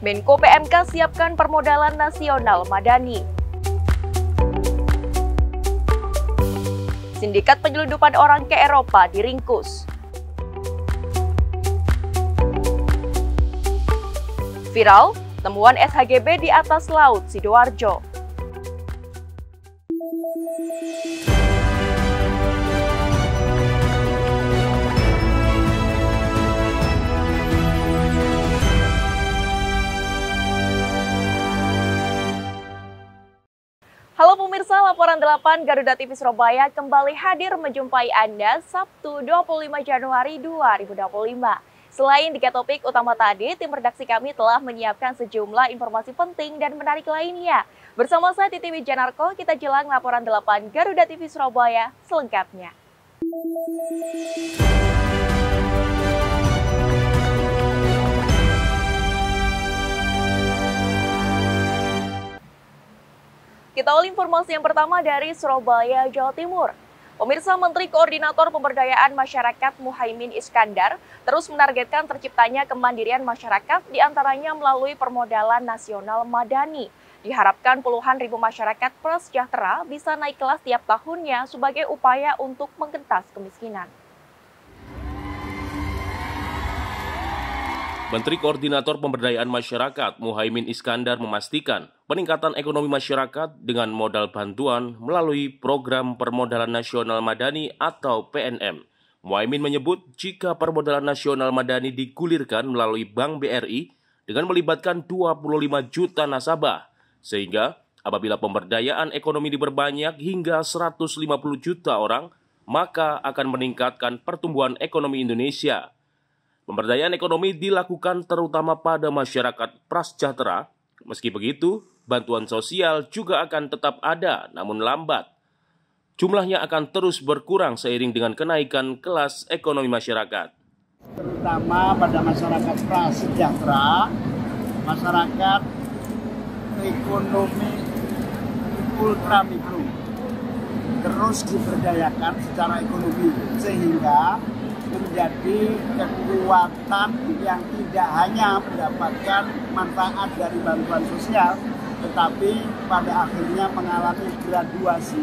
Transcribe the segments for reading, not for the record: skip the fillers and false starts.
Menko PMK siapkan permodalan nasional madani. Sindikat penyelundupan orang ke Eropa diringkus. Viral, temuan SHGB di atas laut Sidoarjo. Halo pemirsa, laporan 8 Garuda TV Surabaya kembali hadir menjumpai Anda Sabtu 25 Januari 2025. Selain 3 topik utama tadi, tim redaksi kami telah menyiapkan sejumlah informasi penting dan menarik lainnya. Bersama saya Titi Wijanarko, kita jelang laporan 8 Garuda TV Surabaya selengkapnya. Kita awali informasi yang pertama dari Surabaya, Jawa Timur. Pemirsa, Menteri Koordinator Pemberdayaan Masyarakat Muhaimin Iskandar terus menargetkan terciptanya kemandirian masyarakat diantaranya melalui permodalan nasional madani. Diharapkan puluhan ribu masyarakat prasejahtera bisa naik kelas tiap tahunnya sebagai upaya untuk menggentas kemiskinan. Menteri Koordinator Pemberdayaan Masyarakat Muhaimin Iskandar memastikan peningkatan ekonomi masyarakat dengan modal bantuan melalui Program Permodalan Nasional Madani atau PNM. Muhaimin menyebut jika permodalan nasional madani digulirkan melalui Bank BRI dengan melibatkan 25 juta nasabah, sehingga apabila pemberdayaan ekonomi diperbanyak hingga 150 juta orang, maka akan meningkatkan pertumbuhan ekonomi Indonesia. Pemberdayaan ekonomi dilakukan terutama pada masyarakat prasejahtera. Meski begitu, bantuan sosial juga akan tetap ada, namun lambat. Jumlahnya akan terus berkurang seiring dengan kenaikan kelas ekonomi masyarakat. Terutama pada masyarakat prasejahtera, masyarakat ekonomi ultramikro terus diberdayakan secara ekonomi sehingga menjadi kekuatan yang tidak hanya mendapatkan manfaat dari bantuan sosial, tetapi pada akhirnya mengalami graduasi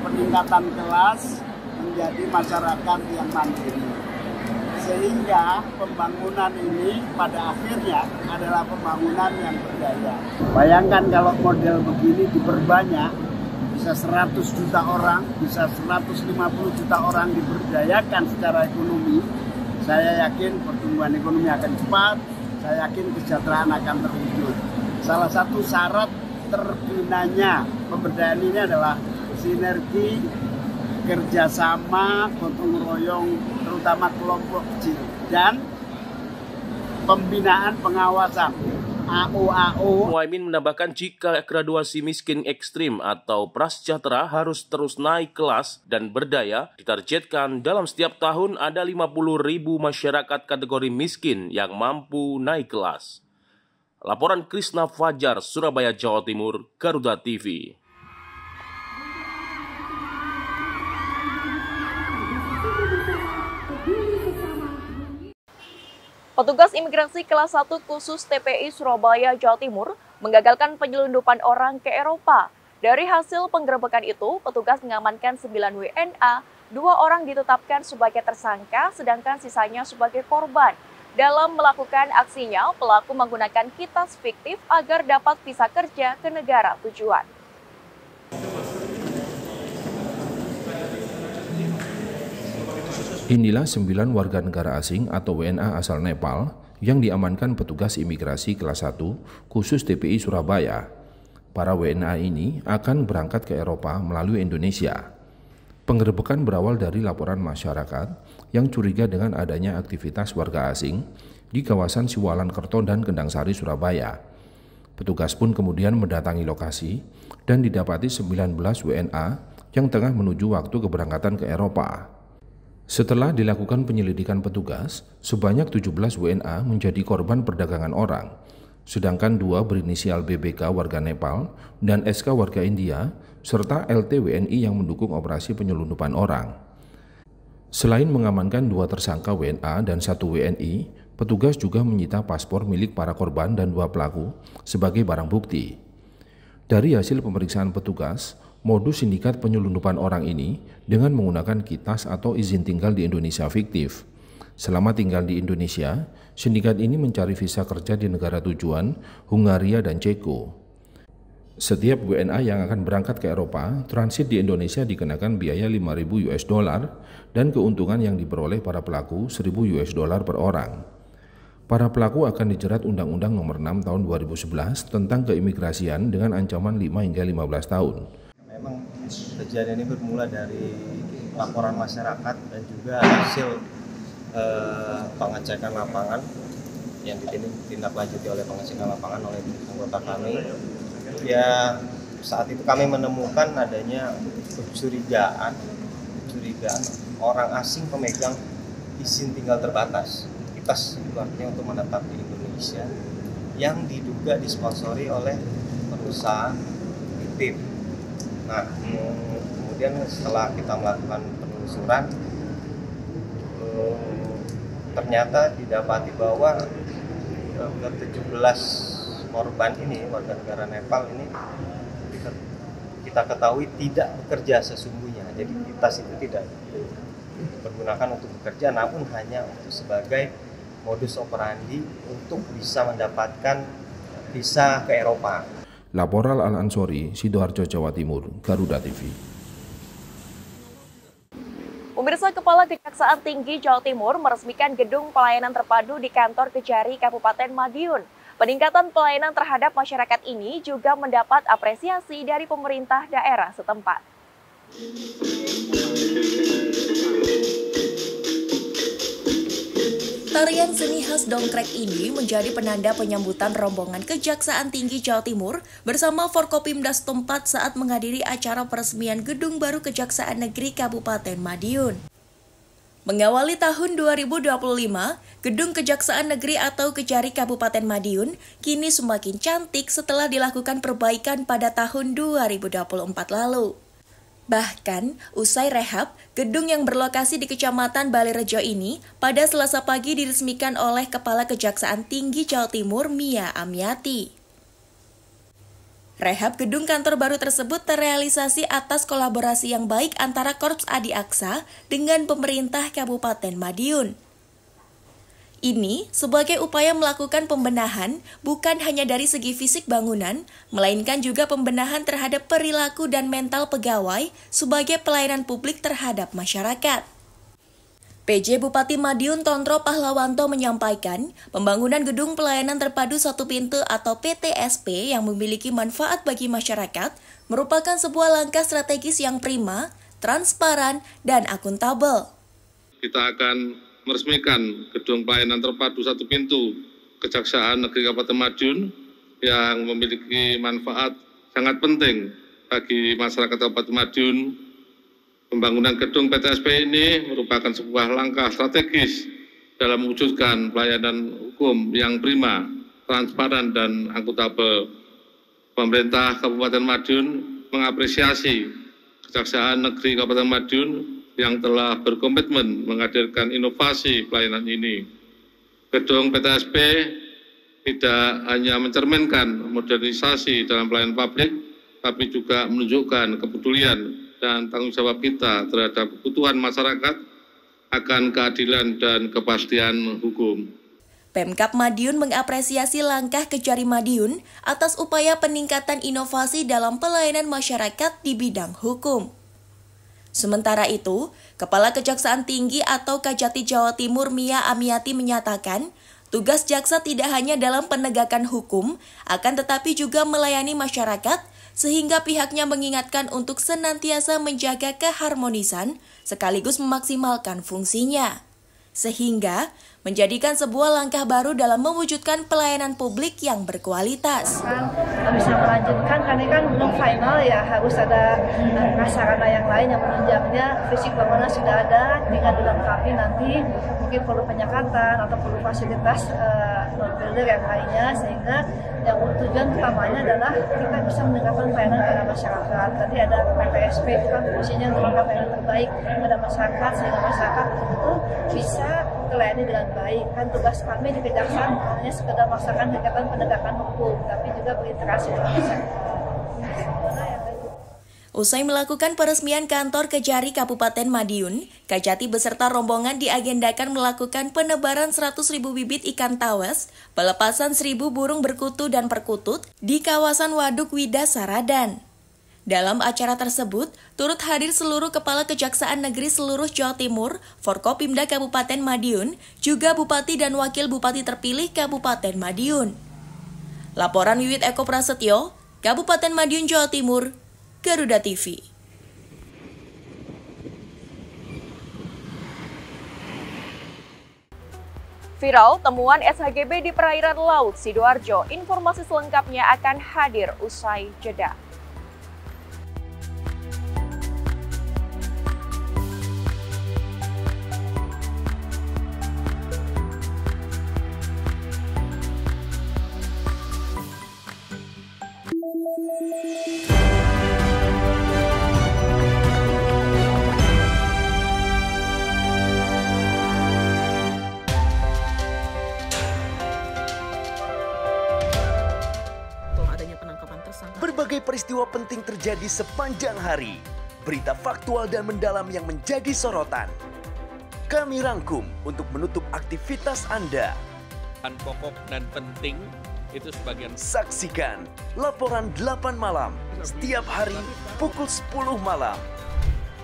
peningkatan kelas menjadi masyarakat yang mandiri. Sehingga pembangunan ini pada akhirnya adalah pembangunan yang berdaya. Bayangkan kalau model begini diperbanyak, bisa 100 juta orang, bisa 150 juta orang diberdayakan secara ekonomi, saya yakin pertumbuhan ekonomi akan cepat, saya yakin kesejahteraan akan terwujud. Salah satu syarat terbinanya pemberdayaan ini adalah sinergi, kerjasama, gotong royong, terutama kelompok kecil, dan pembinaan pengawasan. AO. Muhaimin menambahkan jika graduasi miskin ekstrim atau prasejahtera harus terus naik kelas dan berdaya, ditargetkan dalam setiap tahun ada 50.000 masyarakat kategori miskin yang mampu naik kelas. Laporan Krisna Fajar, Surabaya, Jawa Timur, Garuda TV. Petugas imigrasi kelas 1 khusus TPI Surabaya, Jawa Timur menggagalkan penyelundupan orang ke Eropa. Dari hasil penggerebekan itu, petugas mengamankan 9 WNA, 2 orang ditetapkan sebagai tersangka, sedangkan sisanya sebagai korban. Dalam melakukan aksinya, pelaku menggunakan kitas fiktif agar dapat visa kerja ke negara tujuan. Inilah 9 warga negara asing atau WNA asal Nepal yang diamankan petugas imigrasi kelas 1 khusus TPI Surabaya. Para WNA ini akan berangkat ke Eropa melalui Indonesia. Penggerebekan berawal dari laporan masyarakat yang curiga dengan adanya aktivitas warga asing di kawasan Siwalan Kerto dan Kendang Sari, Surabaya. Petugas pun kemudian mendatangi lokasi dan didapati 19 WNA yang tengah menuju waktu keberangkatan ke Eropa. Setelah dilakukan penyelidikan petugas, sebanyak 17 WNA menjadi korban perdagangan orang, sedangkan 2 berinisial BBK warga Nepal dan SK warga India, serta LT WNI yang mendukung operasi penyelundupan orang. Selain mengamankan 2 tersangka WNA dan 1 WNI, Petugas juga menyita paspor milik para korban dan 2 pelaku sebagai barang bukti. Dari hasil pemeriksaan petugas, modus sindikat penyelundupan orang ini dengan menggunakan kitas atau izin tinggal di Indonesia fiktif. Selama tinggal di Indonesia, sindikat ini mencari visa kerja di negara tujuan, Hungaria dan Ceko. Setiap WNA yang akan berangkat ke Eropa, transit di Indonesia dikenakan biaya $5.000 dan keuntungan yang diperoleh para pelaku $1.000 per orang. Para pelaku akan dijerat Undang-Undang Nomor 6 Tahun 2011 tentang keimigrasian dengan ancaman 5 hingga 15 tahun. Memang kejadian ini bermula dari laporan masyarakat dan juga hasil pengecekan lapangan yang ditindaklanjuti oleh pengecekan lapangan oleh anggota kami. Ya, saat itu kami menemukan adanya kecurigaan orang asing pemegang izin tinggal terbatas, kitas itu artinya untuk menetap di Indonesia, yang diduga disponsori oleh perusahaan fiktif. Nah, kemudian setelah kita melakukan penelusuran, ternyata didapati bahwa 17 korban ini, warga negara Nepal ini, kita ketahui tidak bekerja sesungguhnya. Jadi kitas itu tidak dipergunakan untuk bekerja, namun hanya untuk sebagai modus operandi untuk bisa mendapatkan visa ke Eropa. Laporan Al-Ansori, Sidoarjo, Jawa Timur, Garuda TV. Pemirsa, Kepala Kejaksaan Tinggi Jawa Timur meresmikan gedung pelayanan terpadu di kantor Kejari Kabupaten Madiun. Peningkatan pelayanan terhadap masyarakat ini juga mendapat apresiasi dari pemerintah daerah setempat. Tarian seni khas dongkrek ini menjadi penanda penyambutan rombongan Kejaksaan Tinggi Jawa Timur bersama Forkopimda setempat saat menghadiri acara peresmian gedung baru Kejaksaan Negeri Kabupaten Madiun. Mengawali tahun 2025, Gedung Kejaksaan Negeri atau Kejari Kabupaten Madiun kini semakin cantik setelah dilakukan perbaikan pada tahun 2024 lalu. Bahkan, usai rehab, gedung yang berlokasi di Kecamatan Balirejo ini pada Selasa pagi diresmikan oleh Kepala Kejaksaan Tinggi Jawa Timur Mia Amiati. Rehab gedung kantor baru tersebut terrealisasi atas kolaborasi yang baik antara Korps Adi Aksa dengan pemerintah Kabupaten Madiun. Ini sebagai upaya melakukan pembenahan bukan hanya dari segi fisik bangunan, melainkan juga pembenahan terhadap perilaku dan mental pegawai sebagai pelayanan publik terhadap masyarakat. PJ Bupati Madiun Tontro Pahlawanto menyampaikan, pembangunan gedung pelayanan terpadu satu pintu atau PTSP yang memiliki manfaat bagi masyarakat merupakan sebuah langkah strategis yang prima, transparan, dan akuntabel. Kita akan meresmikan gedung pelayanan terpadu satu pintu Kejaksaan Negeri Kabupaten Madiun yang memiliki manfaat sangat penting bagi masyarakat Kabupaten Madiun. Pembangunan gedung PTSP ini merupakan sebuah langkah strategis dalam mewujudkan pelayanan hukum yang prima, transparan, dan akuntabel. Pemerintah Kabupaten Madiun mengapresiasi Kejaksaan Negeri Kabupaten Madiun yang telah berkomitmen menghadirkan inovasi pelayanan ini. Gedung PTSP tidak hanya mencerminkan modernisasi dalam pelayanan publik, tapi juga menunjukkan kepedulian dan tanggung jawab kita terhadap kebutuhan masyarakat akan keadilan dan kepastian hukum. Pemkab Madiun mengapresiasi langkah Kejari Madiun atas upaya peningkatan inovasi dalam pelayanan masyarakat di bidang hukum. Sementara itu, Kepala Kejaksaan Tinggi atau Kajati Jawa Timur Mia Amiati menyatakan, tugas jaksa tidak hanya dalam penegakan hukum, akan tetapi juga melayani masyarakat, sehingga pihaknya mengingatkan untuk senantiasa menjaga keharmonisan sekaligus memaksimalkan fungsinya. Sehingga menjadikan sebuah langkah baru dalam mewujudkan pelayanan publik yang berkualitas. Bisa melanjutkan karena kan belum final ya, harus ada prasarana yang lain yang menunjangnya. Fisik bangunan sudah ada, tinggal dilengkapi nanti mungkin perlu penyekatan atau perlu fasilitas builder yang lainnya, sehingga yang tujuan utamanya adalah kita bisa meningkatkan pelayanan kepada masyarakat. Tadi ada PTSP itu kan fungsinya untuk pelayanan terbaik kepada masyarakat, sehingga masyarakat itu bisa terlayani dengan baik. Kan tugas kami di Kejaksaan bukan hanya sekedar melaksanakan kegiatan penegakan hukum, tapi juga berinteraksi dengan masyarakat. Usai melakukan peresmian kantor Kejari Kabupaten Madiun, Kajati beserta rombongan diagendakan melakukan penebaran 100.000 bibit ikan tawes, pelepasan 1.000 burung berkutu dan perkutut di kawasan Waduk Wida Saradan. Dalam acara tersebut, turut hadir seluruh Kepala Kejaksaan Negeri seluruh Jawa Timur, Forkopimda Kabupaten Madiun, juga Bupati dan Wakil Bupati terpilih Kabupaten Madiun. Laporan Wiwit Eko Prasetyo, Kabupaten Madiun, Jawa Timur, Garuda TV. Viral temuan SHGB di perairan laut Sidoarjo. Informasi selengkapnya akan hadir usai jeda. Berbagai peristiwa penting terjadi sepanjang hari. Berita faktual dan mendalam yang menjadi sorotan. Kami rangkum untuk menutup aktivitas Anda. Pokok dan penting itu sebagian. Saksikan laporan 8 malam setiap hari pukul 10 malam.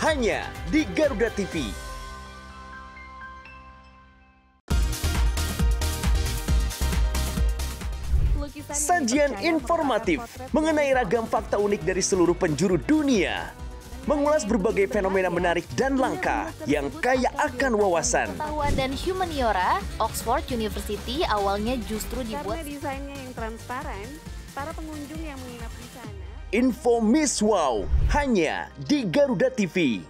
Hanya di Garuda TV. Sajian informatif mengenai ragam fakta unik dari seluruh penjuru dunia. Mengulas berbagai fenomena menarik dan langka yang kaya akan wawasan. Pengetahuan dan humaniora, Oxford University awalnya justru dibuat karena desainnya yang transparan, para pengunjung yang menginap di sana. Info Miss Wow hanya di Garuda TV.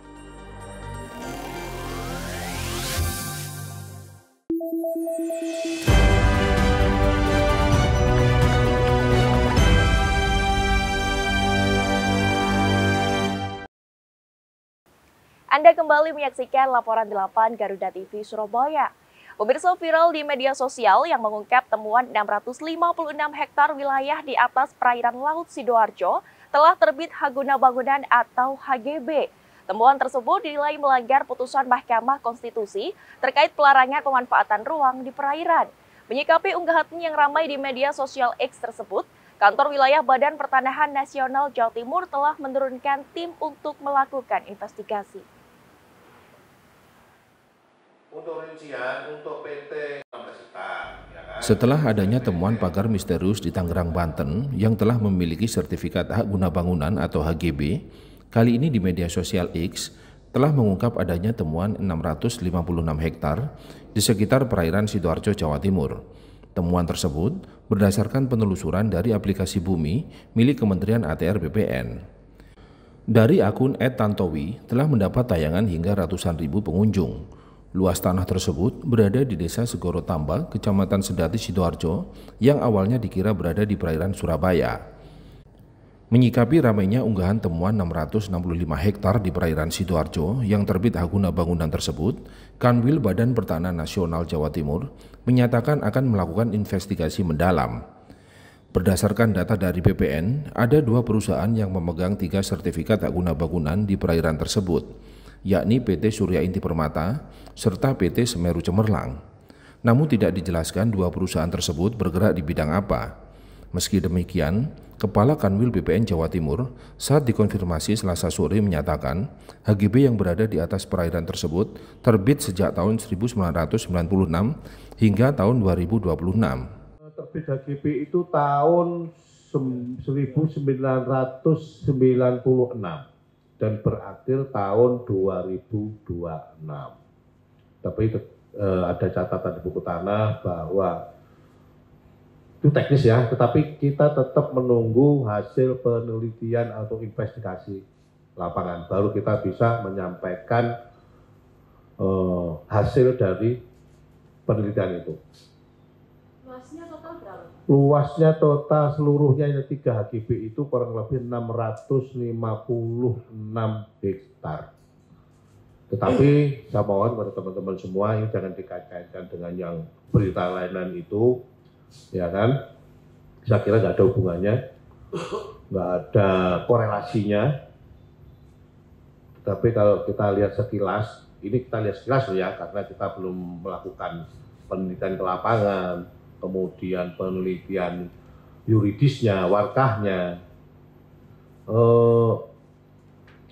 Anda kembali menyaksikan laporan 8 Garuda TV Surabaya. Pemirsa, viral di media sosial yang mengungkap temuan 656 hektar wilayah di atas perairan laut Sidoarjo telah terbit hak guna bangunan atau HGB. Temuan tersebut dinilai melanggar putusan Mahkamah Konstitusi terkait pelarangan pemanfaatan ruang di perairan. Menyikapi unggahan yang ramai di media sosial X tersebut, Kantor Wilayah Badan Pertanahan Nasional Jawa Timur telah menurunkan tim untuk melakukan investigasi. Untuk rincian, untuk PT 16 hektar, ya kan? Setelah adanya temuan pagar misterius di Tangerang, Banten yang telah memiliki sertifikat hak guna bangunan atau HGB, kali ini di media sosial X telah mengungkap adanya temuan 656 hektar di sekitar perairan Sidoarjo, Jawa Timur. Temuan tersebut berdasarkan penelusuran dari aplikasi Bumi milik Kementerian ATR BPN. Dari akun @tantowi telah mendapat tayangan hingga ratusan ribu pengunjung. Luas tanah tersebut berada di Desa Segoro Tamba, Kecamatan Sedati, Sidoarjo, yang awalnya dikira berada di perairan Surabaya. Menyikapi ramainya unggahan temuan 665 hektar di perairan Sidoarjo yang terbit hak guna bangunan tersebut, Kanwil Badan Pertanahan Nasional Jawa Timur menyatakan akan melakukan investigasi mendalam. Berdasarkan data dari BPN, ada 2 perusahaan yang memegang 3 sertifikat hak guna bangunan di perairan tersebut, yakni PT Surya Inti Permata serta PT Semeru Cemerlang. Namun tidak dijelaskan 2 perusahaan tersebut bergerak di bidang apa. Meski demikian, Kepala Kanwil BPN Jawa Timur saat dikonfirmasi Selasa sore menyatakan HGB yang berada di atas perairan tersebut terbit sejak tahun 1996 hingga tahun 2026. Terbit HGB itu tahun 1996 dan berakhir tahun 2026. Tapi ada catatan di buku tanah bahwa itu teknis ya, tetapi kita tetap menunggu hasil penelitian atau investigasi lapangan. Baru kita bisa menyampaikan hasil dari penelitian itu. Luasnya total berapa? Luasnya total seluruhnya 3 HGB itu kurang lebih 656 hektar. Tetapi saya mohon pada teman-teman semua ini jangan dikait-kaitkan dengan yang berita layanan itu, ya kan? Saya kira nggak ada hubungannya, nggak ada korelasinya. Tapi kalau kita lihat sekilas, ini kita lihat sekilas ya, karena kita belum melakukan penelitian ke lapangan, kemudian penelitian yuridisnya, warkahnya.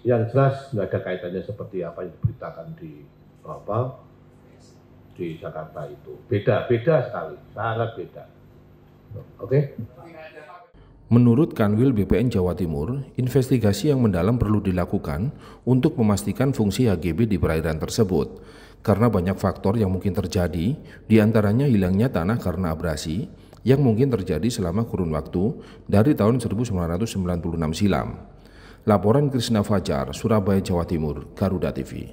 Yang jelas nggak ada kaitannya seperti apa yang diberitakan di Jakarta itu. Beda sekali, sangat beda. Oke? Menurut Kanwil BPN Jawa Timur, investigasi yang mendalam perlu dilakukan untuk memastikan fungsi HGB di perairan tersebut. Karena banyak faktor yang mungkin terjadi, diantaranya hilangnya tanah karena abrasi, yang mungkin terjadi selama kurun waktu dari tahun 1996 silam. Laporan Krisna Fajar, Surabaya, Jawa Timur, Garuda TV.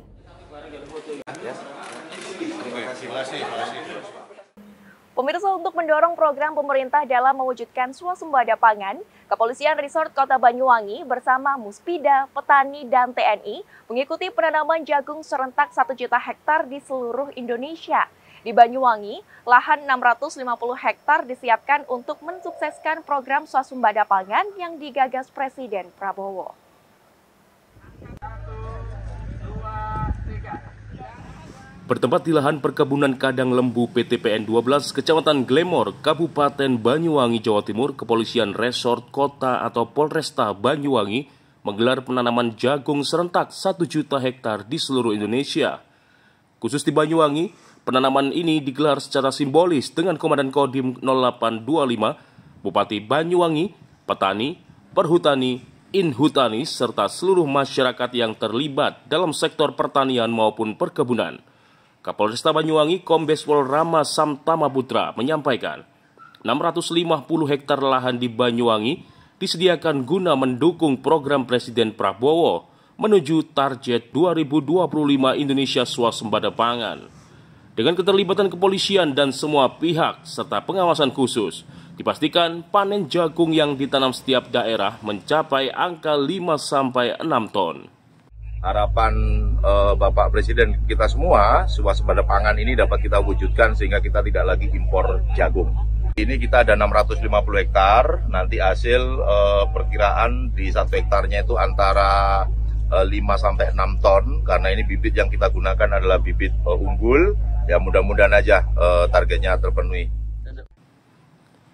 Pemirsa, untuk mendorong program pemerintah dalam mewujudkan swasembada pangan, Kepolisian Resort Kota Banyuwangi bersama Muspida, petani, dan TNI mengikuti penanaman jagung serentak 1 juta hektar di seluruh Indonesia. Di Banyuwangi, lahan 650 hektar disiapkan untuk mensukseskan program swasembada pangan yang digagas Presiden Prabowo. Bertempat di lahan perkebunan Kadang Lembu PT PN 12, Kecamatan Glemor, Kabupaten Banyuwangi, Jawa Timur, Kepolisian Resort Kota atau Polresta Banyuwangi menggelar penanaman jagung serentak 1 juta hektar di seluruh Indonesia. Khusus di Banyuwangi, penanaman ini digelar secara simbolis dengan Komandan Kodim 0825, Bupati Banyuwangi, petani, perhutani, inhutani, serta seluruh masyarakat yang terlibat dalam sektor pertanian maupun perkebunan. Kapolresta Banyuwangi Kombes Pol Rama Samtama Putra menyampaikan, 650 hektar lahan di Banyuwangi disediakan guna mendukung program Presiden Prabowo menuju target 2025 Indonesia swasembada pangan. Dengan keterlibatan kepolisian dan semua pihak serta pengawasan khusus, dipastikan panen jagung yang ditanam setiap daerah mencapai angka 5-6 ton. Harapan Bapak Presiden kita semua, swasembada pangan ini dapat kita wujudkan sehingga kita tidak lagi impor jagung. Ini kita ada 650 hektar, nanti hasil perkiraan di 1 hektarnya itu antara 5-6 ton, karena ini bibit yang kita gunakan adalah bibit unggul, ya mudah-mudahan aja targetnya terpenuhi.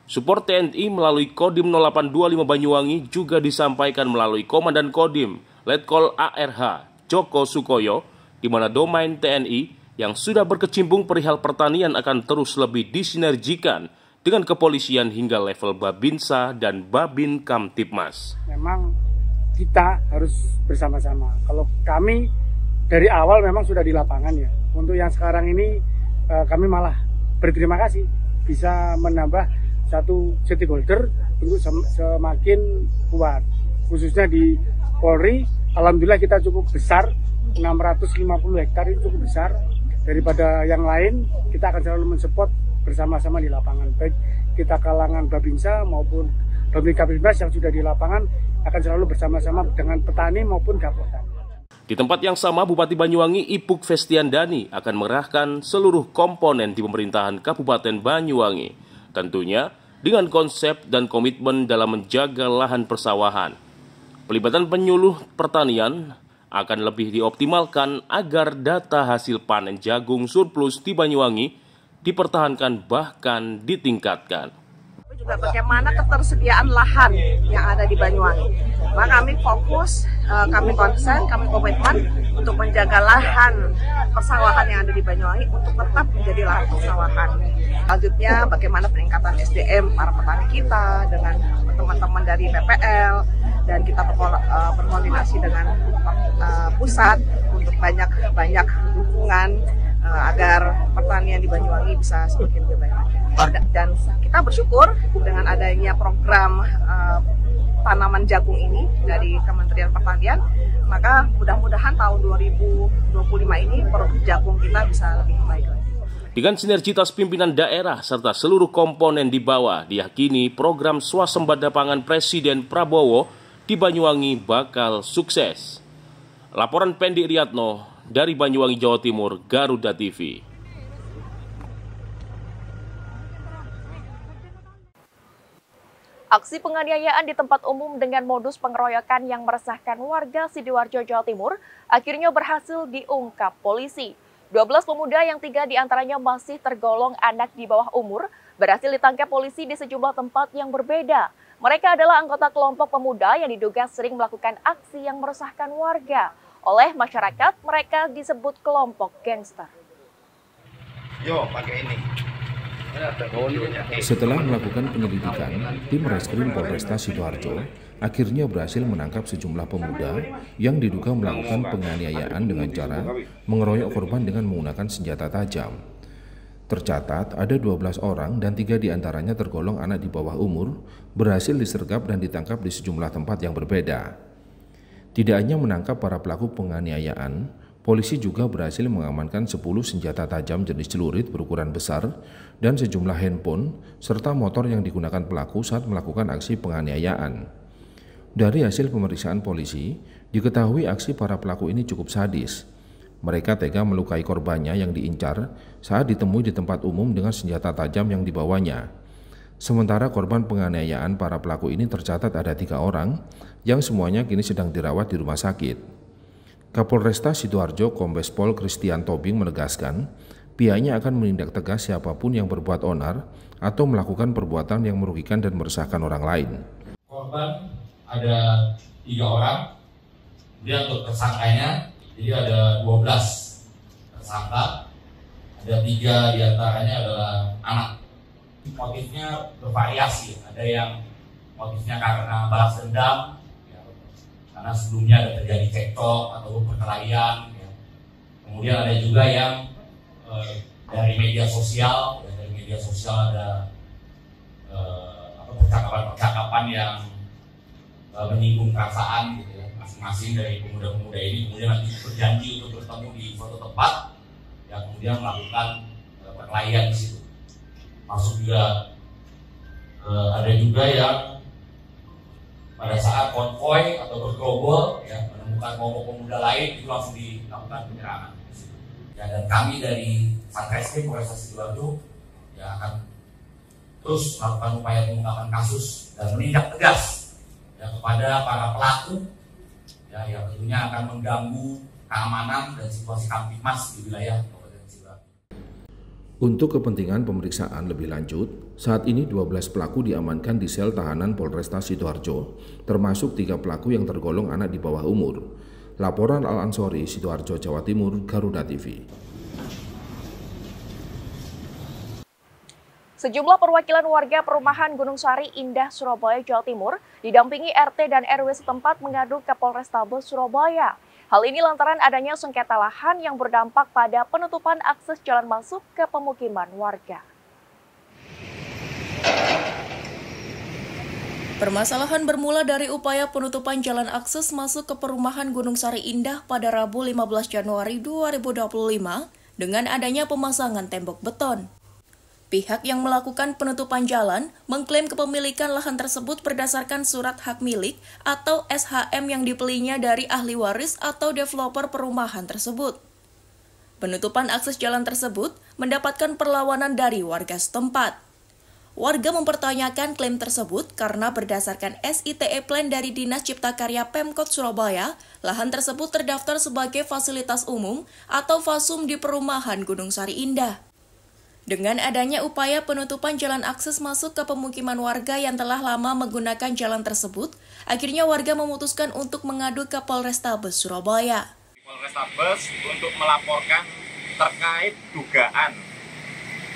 Support TNI melalui Kodim 0825 Banyuwangi juga disampaikan melalui Komandan Kodim Letkol ARH Joko Sukoyo, di mana domain TNI yang sudah berkecimpung perihal pertanian akan terus lebih disinergikan dengan kepolisian hingga level Babinsa dan Babin Kamtipmas. Memang kita harus bersama-sama. Kalau kami dari awal memang sudah di lapangan ya. Untuk yang sekarang ini kami malah berterima kasih bisa menambah satu stakeholder untuk semakin kuat. Khususnya di Polri, alhamdulillah kita cukup besar, 650 hektar itu cukup besar. Daripada yang lain, kita akan selalu mensupport bersama-sama di lapangan. Baik kita kalangan Babinsa maupun Babin Kamtipmas yang sudah di lapangan akan selalu bersama-sama dengan petani maupun Gapota. Di tempat yang sama, Bupati Banyuwangi Ipuk Festiandani akan mengerahkan seluruh komponen di pemerintahan Kabupaten Banyuwangi. Tentunya dengan konsep dan komitmen dalam menjaga lahan persawahan. Pelibatan penyuluh pertanian akan lebih dioptimalkan agar data hasil panen jagung surplus di Banyuwangi dipertahankan bahkan ditingkatkan. Juga bagaimana ketersediaan lahan yang ada di Banyuwangi. Maka kami fokus, kami konsen, kami komitmen untuk menjaga lahan persawahan yang ada di Banyuwangi untuk tetap menjadi lahan persawahan. Selanjutnya bagaimana peningkatan SDM para petani kita dengan teman-teman dari PPL, dan kita berkoordinasi dengan pusat untuk banyak dukungan agar pertanian di Banyuwangi bisa semakin lebih baik lagi. Dan kita bersyukur dengan adanya program tanaman jagung ini dari Kementerian Pertanian, maka mudah-mudahan tahun 2025 ini produk jagung kita bisa lebih baik lagi. Dengan sinergitas pimpinan daerah serta seluruh komponen di bawah, diyakini program swasembada pangan Presiden Prabowo di Banyuwangi bakal sukses. Laporan Pendi Riyatno dari Banyuwangi, Jawa Timur, Garuda TV. Aksi penganiayaan di tempat umum dengan modus pengeroyokan yang meresahkan warga Sidoarjo, Jawa Timur akhirnya berhasil diungkap polisi. 12 pemuda yang 3 diantaranya masih tergolong anak di bawah umur berhasil ditangkap polisi di sejumlah tempat yang berbeda. Mereka adalah anggota kelompok pemuda yang diduga sering melakukan aksi yang meresahkan warga. Oleh masyarakat, mereka disebut kelompok gangster. Yo, pakai ini. Setelah melakukan penyelidikan, tim Reskrim Polresta Sidoarjo akhirnya berhasil menangkap sejumlah pemuda yang diduga melakukan penganiayaan dengan cara mengeroyok korban dengan menggunakan senjata tajam. Tercatat ada 12 orang dan 3 diantaranya tergolong anak di bawah umur berhasil disergap dan ditangkap di sejumlah tempat yang berbeda. Tidak hanya menangkap para pelaku penganiayaan, polisi juga berhasil mengamankan 10 senjata tajam jenis celurit berukuran besar dan sejumlah handphone serta motor yang digunakan pelaku saat melakukan aksi penganiayaan. Dari hasil pemeriksaan polisi, diketahui aksi para pelaku ini cukup sadis. Mereka tega melukai korbannya yang diincar saat ditemui di tempat umum dengan senjata tajam yang dibawanya. Sementara korban penganiayaan para pelaku ini tercatat ada 3 orang yang semuanya kini sedang dirawat di rumah sakit. Kapolresta Sidoarjo Kombes Pol Christian Tobing menegaskan pihaknya akan menindak tegas siapapun yang berbuat onar atau melakukan perbuatan yang merugikan dan meresahkan orang lain. Korban ada 3 orang, kemudian untuk tersangkanya jadi ada 12 tersangka, ada 3 diantaranya adalah anak. Motifnya bervariasi, ada yang motifnya karena balas dendam, ya, karena sebelumnya ada terjadi cekcok atau perkelahian. Ya. Kemudian ada juga yang dari media sosial, ya, dari media sosial ada percakapan-percakapan yang menyinggung perasaan gitu ya. Masing-masing dari pemuda-pemuda ini kemudian nanti berjanji untuk bertemu di suatu tempat yang kemudian melakukan perkelahian di situ. Masuk juga ada juga yang pada saat konvoy atau bergerombol ya menemukan kelompok pemuda lain itu langsung dilakukan penyerangan. Ya, dan kami dari Satreskrim Polresta Sidoarjo ya akan terus melakukan upaya pengungkapan kasus dan menindak tegas ya kepada para pelaku ya yang tentunya akan mengganggu keamanan dan situasi Kamtibmas di wilayah Kabupaten Sidoarjo. Untuk kepentingan pemeriksaan lebih lanjut, saat ini 12 pelaku diamankan di sel tahanan Polresta Sidoarjo, termasuk 3 pelaku yang tergolong anak di bawah umur. Laporan Al-Ansori, Sidoarjo, Jawa Timur, Garuda TV. Sejumlah perwakilan warga perumahan Gunung Sari Indah, Surabaya, Jawa Timur didampingi RT dan RW setempat mengadu ke Polrestabes Surabaya. Hal ini lantaran adanya sengketa lahan yang berdampak pada penutupan akses jalan masuk ke pemukiman warga. Permasalahan bermula dari upaya penutupan jalan akses masuk ke perumahan Gunung Sari Indah pada Rabu 15 Januari 2025 dengan adanya pemasangan tembok beton. Pihak yang melakukan penutupan jalan mengklaim kepemilikan lahan tersebut berdasarkan surat hak milik atau SHM yang dibelinya dari ahli waris atau developer perumahan tersebut. Penutupan akses jalan tersebut mendapatkan perlawanan dari warga setempat. Warga mempertanyakan klaim tersebut karena berdasarkan SITE Plan dari Dinas Cipta Karya Pemkot Surabaya, lahan tersebut terdaftar sebagai fasilitas umum atau FASUM di perumahan Gunung Sari Indah. Dengan adanya upaya penutupan jalan akses masuk ke pemukiman warga yang telah lama menggunakan jalan tersebut, akhirnya warga memutuskan untuk mengadu ke Polrestabes Surabaya. Polrestabes untuk melaporkan terkait dugaan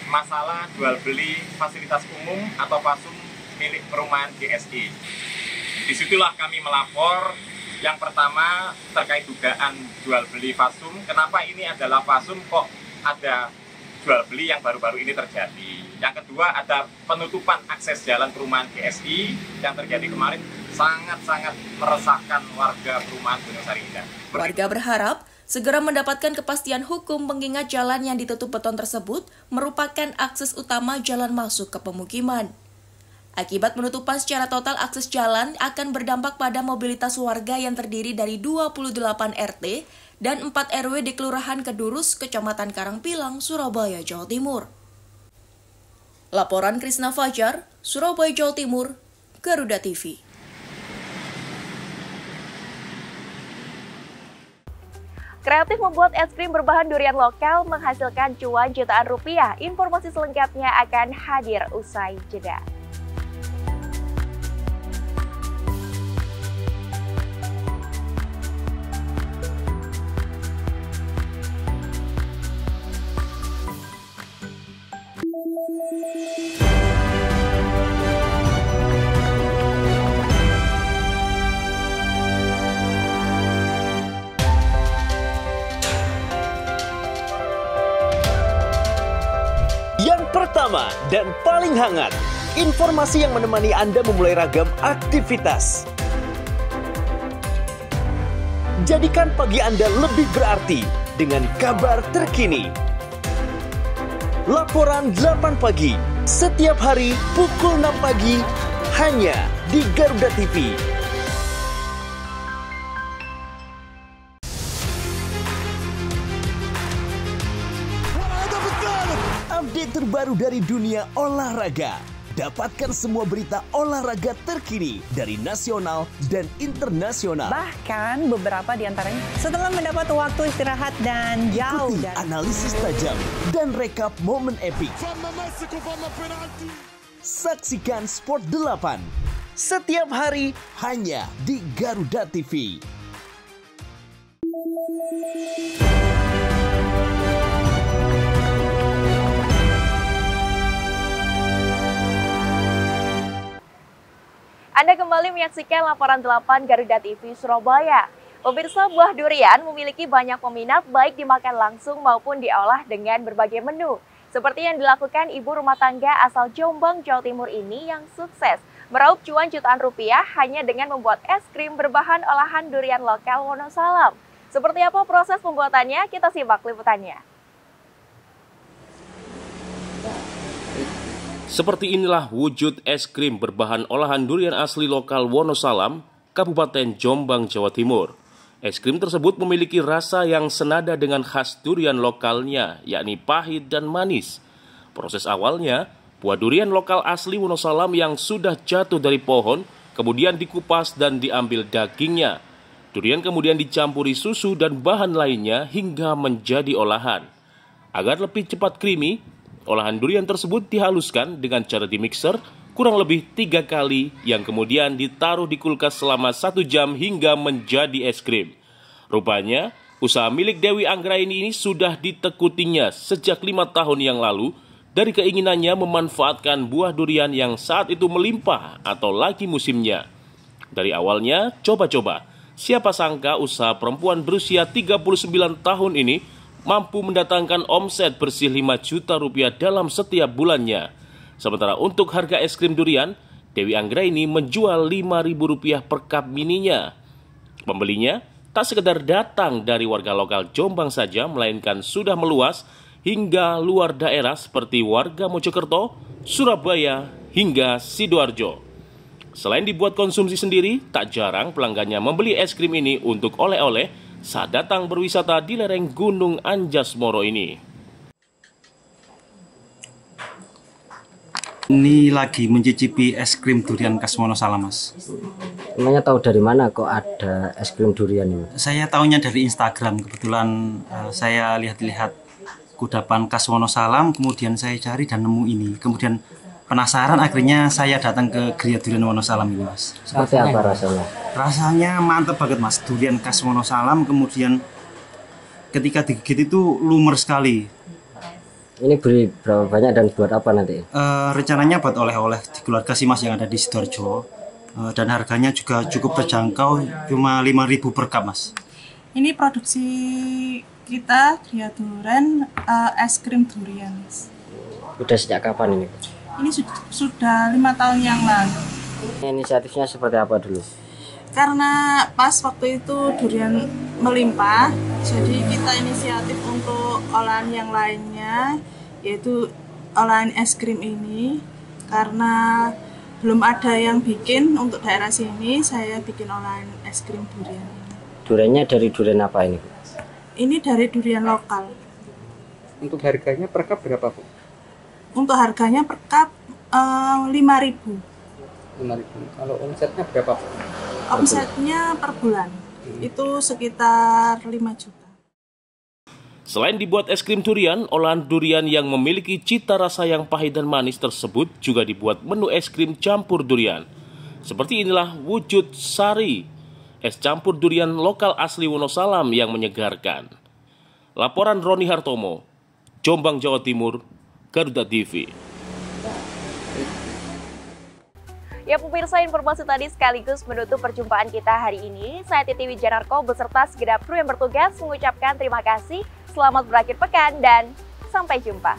masalah jual beli fasilitas umum atau FASUM milik perumahan GSI. Disitulah kami melapor. Yang pertama terkait dugaan jual beli FASUM. Kenapa ini adalah FASUM kok ada jual beli yang baru-baru ini terjadi. Yang kedua ada penutupan akses jalan perumahan GSI yang terjadi kemarin sangat-sangat meresahkan warga perumahan Gunung Sari Indah. Warga berharap segera mendapatkan kepastian hukum mengingat jalan yang ditutup beton tersebut merupakan akses utama jalan masuk ke pemukiman. Akibat penutupan secara total akses jalan akan berdampak pada mobilitas warga yang terdiri dari 28 RT dan 4 RW di Kelurahan Kedurus, Kecamatan Karangpilang, Surabaya, Jawa Timur. Laporan Krisna Fajar, Surabaya, Jawa Timur, Garuda TV. Kreatif membuat es krim berbahan durian lokal menghasilkan cuan jutaan rupiah. Informasi selengkapnya akan hadir usai jeda. Pertama dan paling hangat, informasi yang menemani Anda memulai ragam aktivitas. Jadikan pagi Anda lebih berarti dengan kabar terkini. Laporan 8 pagi, setiap hari pukul 6 pagi, hanya di Garuda TV. Update terbaru dari dunia olahraga. Dapatkan semua berita olahraga terkini dari nasional dan internasional. Bahkan beberapa di antaranya setelah mendapat waktu istirahat dan jauh. Ikuti analisis tajam dan rekap momen epik. Saksikan Sport 8 setiap hari hanya di Garuda TV. Anda kembali menyaksikan laporan 8 Garuda TV Surabaya. Pemirsa, buah durian memiliki banyak peminat baik dimakan langsung maupun diolah dengan berbagai menu. Seperti yang dilakukan ibu rumah tangga asal Jombang, Jawa Timur ini yang sukses meraup cuan jutaan rupiah hanya dengan membuat es krim berbahan olahan durian lokal Wonosalam. Seperti apa proses pembuatannya? Kita simak liputannya. Seperti inilah wujud es krim berbahan olahan durian asli lokal Wonosalam, Kabupaten Jombang, Jawa Timur. Es krim tersebut memiliki rasa yang senada dengan khas durian lokalnya, yakni pahit dan manis. Proses awalnya, buah durian lokal asli Wonosalam yang sudah jatuh dari pohon, kemudian dikupas dan diambil dagingnya. Durian kemudian dicampuri susu dan bahan lainnya hingga menjadi olahan. Agar lebih cepat creamy, olahan durian tersebut dihaluskan dengan cara dimixer kurang lebih 3 kali yang kemudian ditaruh di kulkas selama 1 jam hingga menjadi es krim. Rupanya, usaha milik Dewi Anggraini ini sudah ditekutinya sejak 5 tahun yang lalu dari keinginannya memanfaatkan buah durian yang saat itu melimpah atau lagi musimnya. Dari awalnya, coba-coba, siapa sangka usaha perempuan berusia 39 tahun ini mampu mendatangkan omset bersih 5 juta rupiah dalam setiap bulannya. Sementara untuk harga es krim durian, Dewi Anggraini menjual Rp5.000 per cup mininya. Pembelinya tak sekedar datang dari warga lokal Jombang saja, melainkan sudah meluas hingga luar daerah seperti warga Mojokerto, Surabaya, hingga Sidoarjo. Selain dibuat konsumsi sendiri, tak jarang pelanggannya membeli es krim ini untuk oleh-oleh saat datang berwisata di lereng Gunung Anjas Moro ini. Ini lagi mencicipi es krim durian khas Wonosalam, Mas. Emangnya tahu dari mana kok ada es krim durian ini? Saya tahunya dari Instagram. Kebetulan saya lihat-lihat kudapan khas Wonosalam, kemudian saya cari dan nemu ini. Kemudian penasaran, akhirnya saya datang ke Geria Durian Wonosalam ini, Mas. Seperti apa rasanya? Rasanya mantep banget, Mas. Durian khas Wonosalam, kemudian ketika digigit itu lumer sekali. Ini beli berapa banyak dan buat apa nanti? Rencananya buat oleh-oleh di keluarga sih, Mas, yang ada di Sidoarjo. Dan harganya juga cukup terjangkau, cuma 5.000 per cup, Mas. Ini produksi kita, Geria Durian, es krim durian, Mas. Udah sejak kapan ini? Ini sudah 5 tahun yang lalu. Inisiatifnya seperti apa dulu? Karena pas waktu itu durian melimpah, jadi kita inisiatif untuk olahan yang lainnya, yaitu olahan es krim ini. Karena belum ada yang bikin untuk daerah sini, saya bikin olahan es krim durian. Duriannya dari durian apa ini? Ini dari durian lokal. Untuk harganya per cup berapa, Bu? Untuk harganya per cup 5.000. 5.000. Kalau omsetnya berapa, Bu? Omsetnya per bulan itu sekitar 5 juta. Selain dibuat es krim durian, olahan durian yang memiliki cita rasa yang pahit dan manis tersebut juga dibuat menu es krim campur durian. Seperti inilah wujud Sari, es campur durian lokal asli Wonosalam yang menyegarkan. Laporan Roni Hartomo, Jombang, Jawa Timur, Garuda TV. Ya pemirsa, informasi tadi sekaligus menutup perjumpaan kita hari ini. Saya Titi Wijanarko beserta segenap kru yang bertugas mengucapkan terima kasih, selamat berakhir pekan, dan sampai jumpa.